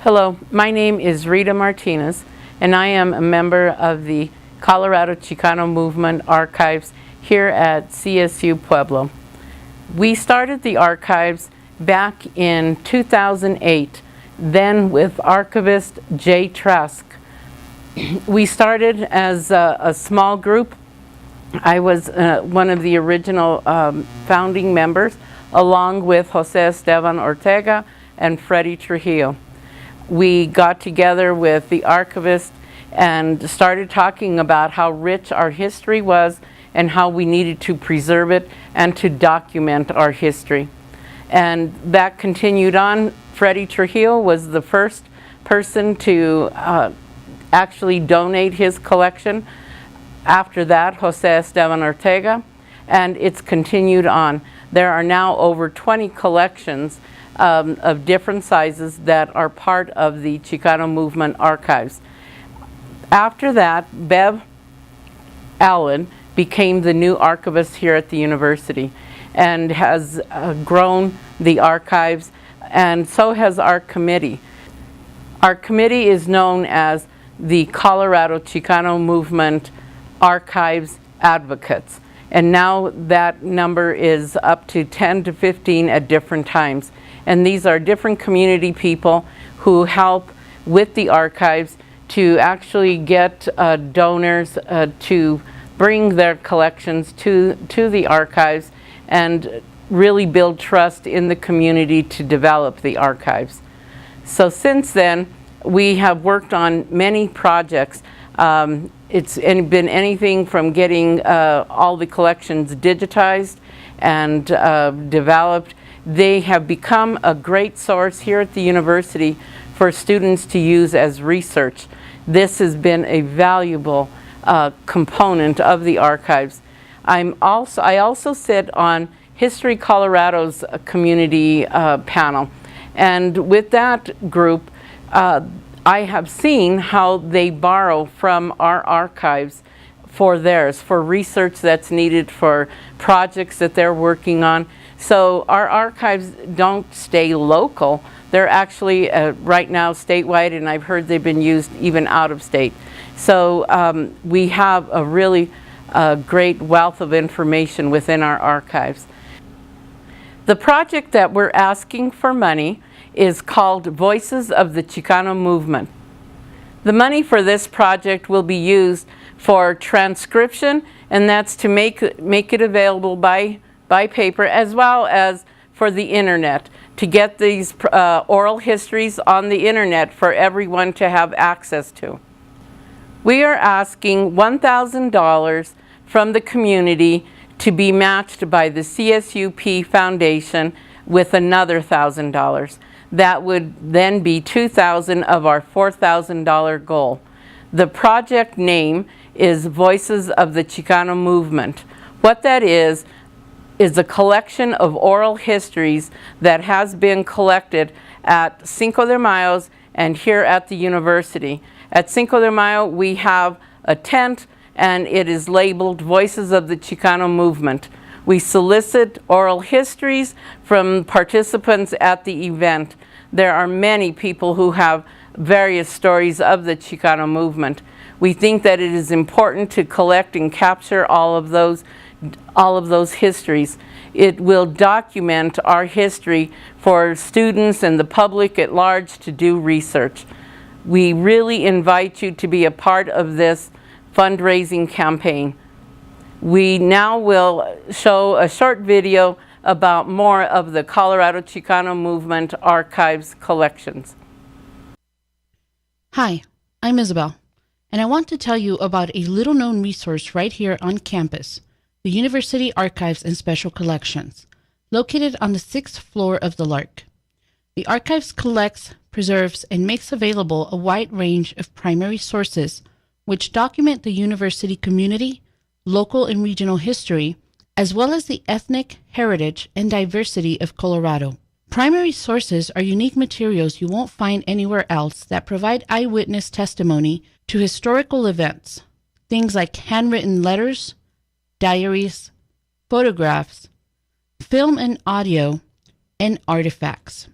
Hello, my name is Rita Martinez, and I am a member of the Colorado Chicano Movement Archives here at CSU Pueblo. We started the archives back in 2008, then with archivist Jay Trask. We started as a small group. I was one of the original founding members, along with Jose Esteban Ortega and Freddie Trujillo. We got together with the archivist and started talking about how rich our history was and how we needed to preserve it and to document our history. And that continued on. Freddie Trujillo was the first person to actually donate his collection. After that, Jose Esteban Ortega, and it's continued on. There are now over 20 collections of different sizes that are part of the Chicano Movement Archives. After that, Bev Allen became the new archivist here at the university and has grown the archives, and so has our committee. Our committee is known as the Colorado Chicano Movement Archives Advocates, and now that number is up to 10 to 15 at different times. And these are different community people who help with the archives to actually get donors to bring their collections to the archives and really build trust in the community to develop the archives. So since then, we have worked on many projects. It's been anything from getting all the collections digitized and developed. They have become a great source here at the university for students to use as research. This has been a valuable component of the archives. I also sit on History Colorado's community panel, and with that group, I have seen how they borrow from our archives for theirs, for research that's needed for projects that they're working on. So our archives don't stay local. They're actually right now statewide, and I've heard they've been used even out of state. So we have a really great wealth of information within our archives. The project that we're asking for money is called Voices of the Chicano Movement. The money for this project will be used for transcription, and that's to make it available by paper, as well as for the internet, to get these oral histories on the internet for everyone to have access to. We are asking $1,000 from the community to be matched by the CSUP Foundation with another $1,000. That would then be $2,000 of our $4,000 goal. The project name is Voices of the Chicano Movement. What that is a collection of oral histories that has been collected at Cinco de Mayo's and here at the university. At Cinco de Mayo, we have a tent, and it is labeled Voices of the Chicano Movement. We solicit oral histories from participants at the event. There are many people who have various stories of the Chicano movement. We think that it is important to collect and capture all of those histories. It will document our history for students and the public at large to do research. We really invite you to be a part of this fundraising campaign. We now will show a short video about more of the Colorado Chicano Movement Archives collections. Hi, I'm Isabel, and I want to tell you about a little-known resource right here on campus, the University Archives and Special Collections, located on the 6th floor of the Lark. The Archives collects, preserves, and makes available a wide range of primary sources which document the university community, local and regional history, as well as the ethnic, heritage, and diversity of Colorado. Primary sources are unique materials you won't find anywhere else that provide eyewitness testimony to historical events, things like handwritten letters, diaries, photographs, film and audio, and artifacts.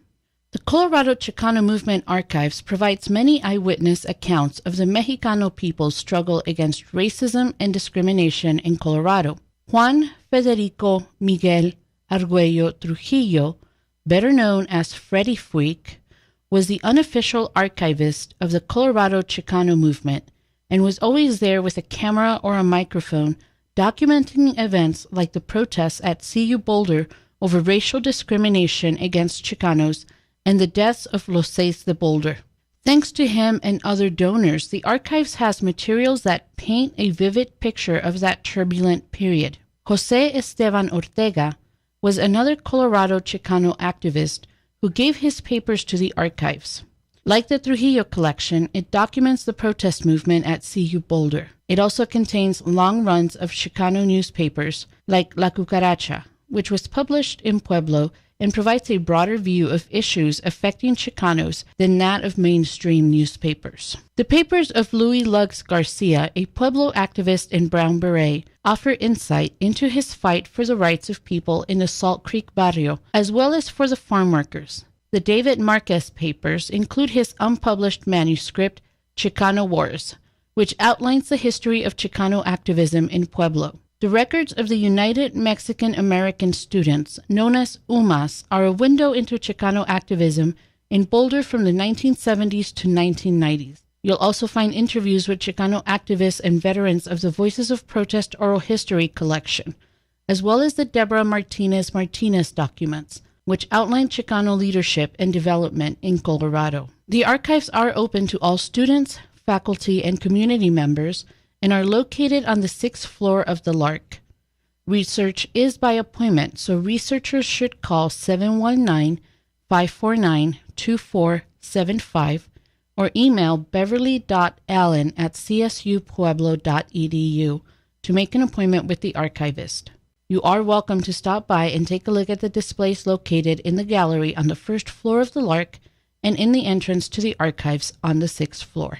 The Colorado Chicano Movement Archives provides many eyewitness accounts of the Mexicano people's struggle against racism and discrimination in Colorado. Juan Federico Miguel Arguello Trujillo, better known as Freddie Freak, was the unofficial archivist of the Colorado Chicano movement and was always there with a camera or a microphone documenting events like the protests at CU Boulder over racial discrimination against Chicanos and the deaths of Los Seis de Boulder. Thanks to him and other donors, the archives has materials that paint a vivid picture of that turbulent period. José Esteban Ortega was another Colorado Chicano activist who gave his papers to the archives. Like the Trujillo collection, it documents the protest movement at CU Boulder. It also contains long runs of Chicano newspapers like La Cucaracha, which was published in Pueblo and provides a broader view of issues affecting Chicanos than that of mainstream newspapers. The papers of Luis Luggs Garcia, a Pueblo activist in Brown Beret, offer insight into his fight for the rights of people in the Salt Creek barrio, as well as for the farm workers. The David Marquez papers include his unpublished manuscript, Chicano Wars, which outlines the history of Chicano activism in Pueblo. The records of the United Mexican American Students, known as UMAS, are a window into Chicano activism in Boulder from the 1970s to 1990s. You'll also find interviews with Chicano activists and veterans of the Voices of Protest Oral History collection, as well as the Deborah Martinez documents, which outline Chicano leadership and development in Colorado. The archives are open to all students, faculty, and community members, and are located on the 6th floor of the Lark. Research is by appointment, so researchers should call 719-549-2475 or email beverly.allen@csupueblo.edu to make an appointment with the archivist. You are welcome to stop by and take a look at the displays located in the gallery on the 1st floor of the Lark and in the entrance to the archives on the 6th floor.